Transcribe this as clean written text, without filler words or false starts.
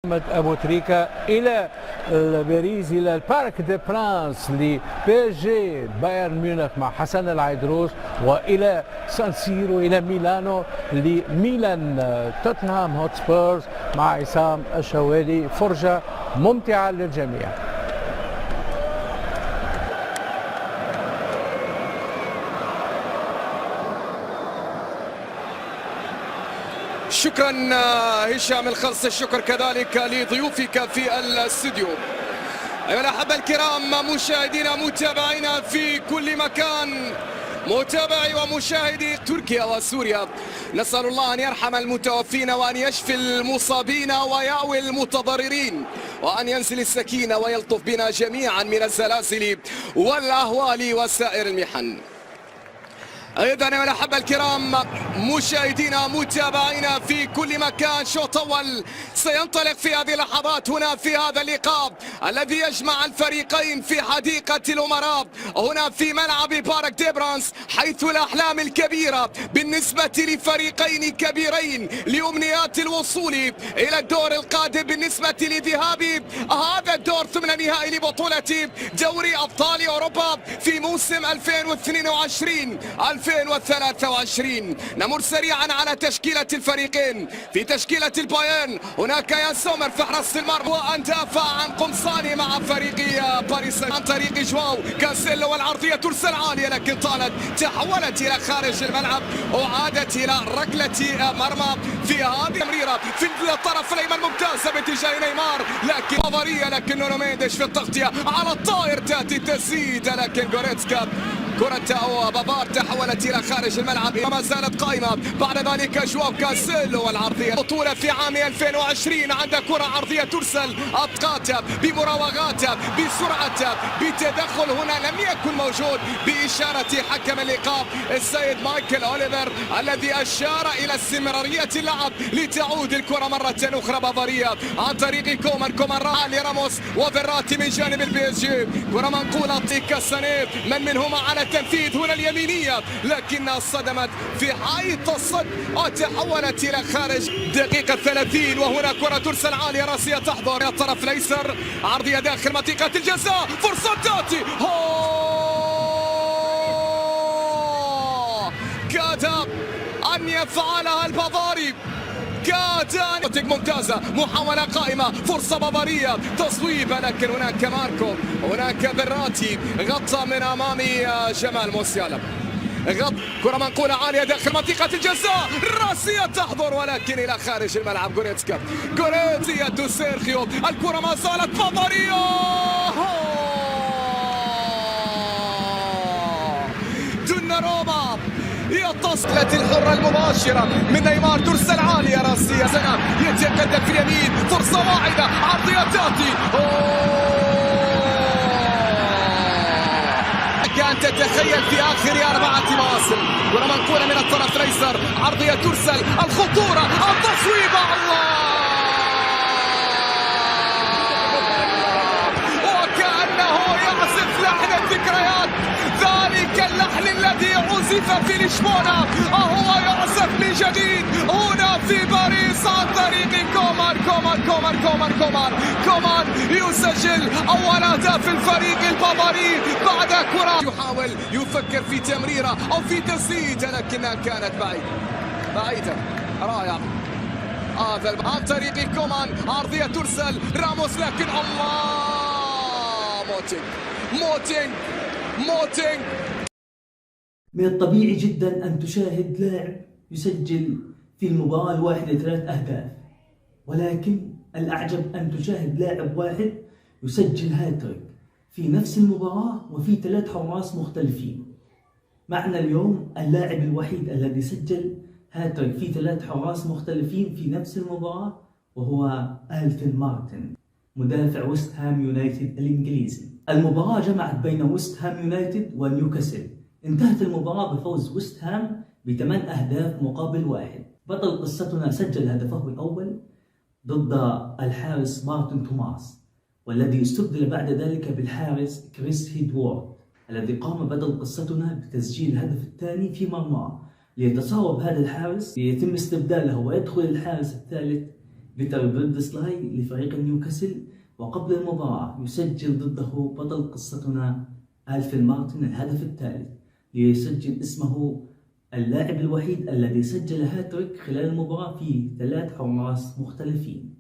محمد أبو تريكة إلى باريس، إلى البارك دي برانس لبي جي بايرن ميونخ مع حسن العيدروس، وإلى سان سيرو إلى ميلانو لميلان توتنهام هوتسبيرز مع عصام الشوالي. فرجة ممتعة للجميع. شكرا هشام الخلص، الشكر كذلك لضيوفك في الاستوديو. أيها الأحبة الكرام، مشاهدينا متابعينا في كل مكان، متابعي ومشاهدي تركيا وسوريا، نسأل الله أن يرحم المتوفين وأن يشفي المصابين ويأوي المتضررين وأن ينزل السكينة ويلطف بنا جميعا من الزلازل والأهوال وسائر المحن. أيضا أيها الأحبة الكرام، مشاهدينا متابعينا في كل مكان، شوط أول سينطلق في هذه اللحظات هنا في هذا اللقاء الذي يجمع الفريقين في حديقة الأمراء هنا في ملعب بارك دي برانس، حيث الأحلام الكبيرة بالنسبة لفريقين كبيرين لأمنيات الوصول إلى الدور القادم بالنسبة لذهاب هذا الدور ثمن نهائي لبطولة دوري أبطال أوروبا في موسم 2022-2023. نمر سريعا على تشكيلة الفريقين. في تشكيلة البايرن هناك يان سومر في حراسة المرمى، وأن دافع عن قمصاني مع فريق باريس عن طريق جواو كانسيلو، والعرضية ترسل عالية لكن طالت، تحولت إلى خارج الملعب وعادت إلى ركلة مرمى في هذه التمريرة في الطرف الأيمن ممتازة باتجاه نيمار، لكن نظرية، لكن نونو مينديش في التغطية على الطائر تأتي التسديدة، لكن غوريتسكا كرة أو بافار تحولت إلى خارج الملعب وما زالت قائمة. بعد ذلك جواو كانسيلو والعرضية بطولة في عام 2020، عندها كرة عرضية ترسل، أبقات بمراوغات بسرعة بتدخل هنا لم يكن موجود بإشارة حكم اللقاء السيد مايكل أوليفر الذي أشار إلى استمرارية اللعب لتعود الكرة مرة أخرى بافارية عن طريق كومان راح لراموس وفيراتي من جانب البي اس جي، كرة منقولة كاساني من منهما على التنفيذ هنا اليمينية، لكنها صدمت في حائط الصد وتحولت إلى خارج دقيقة 30. وهنا كرة ترسل عالية راسية تحضر الطرف الأيسر، عرضية داخل منطقة الجزاء، فرصة تأتي، كاد أن يفعلها البافاري، كاد ممتازة، محاولة قائمة، فرصة بافارية، تصويب، لكن هناك ماركو، هناك براتي غطى من أمام جمال موسيالا، كرة منقولة عالية داخل منطقة الجزاء، راسية تحضر ولكن إلى خارج الملعب. غوريتسكا سيرخيو، الكرة ما زالت بافارية، دوناروما يتصلت الحرة المباشرة من نيمار، ترسل عالية راسية، سنة يتقدم في اليمين، فرصة واحدة، عرضية تأتي، كان تتخيل في آخر 4 مواسم. كرة منقولة من الطرف الأيسر، عرضية ترسل، الخطورة، التصويب، الله، وكأنه يعزف لحن الذكريات، ذلك اللحن الذي عزف في لشبونة وهو يعزف من جديد هنا في باريس عن طريق كومان يسجل أول أهداف الفريق البافاري بعد كرة، يحاول يفكر في تمريرة أو في تسديد لكنها كانت بعيدة، رائع هذا عن طريق كومان، عرضية ترسل، راموس، لكن الله، موتينج. من الطبيعي جدا أن تشاهد لاعب يسجل في المباراة الواحدة 3 أهداف، ولكن الأعجب أن تشاهد لاعب واحد يسجل هاتريك في نفس المباراة وفي 3 حراس مختلفين. معنا اليوم اللاعب الوحيد الذي سجل هاتريك في 3 حراس مختلفين في نفس المباراة، وهو آلتون مارتن مدافع ويست هام يونايتد الإنجليزي. المباراة جمعت بين ويست هام يونايتد ونيوكاسل، انتهت المباراة بفوز ويست هام ب8 أهداف مقابل 1. بطل قصتنا سجل هدفه الأول ضد الحارس مارتن توماس، والذي استبدل بعد ذلك بالحارس كريس هيدوارد، الذي قام بدل قصتنا بتسجيل الهدف الثاني في مرماه. ليتصاوب هذا الحارس يتم استبداله ويدخل الحارس الثالث بيتر بيردسلاي لفريق نيوكاسل، وقبل المباراة يسجل ضده بطل قصتنا ألفين مارتن الهدف الثالث، ليسجل اسمه اللاعب الوحيد الذي سجل هاتريك خلال المباراة في 3 حراس مختلفين.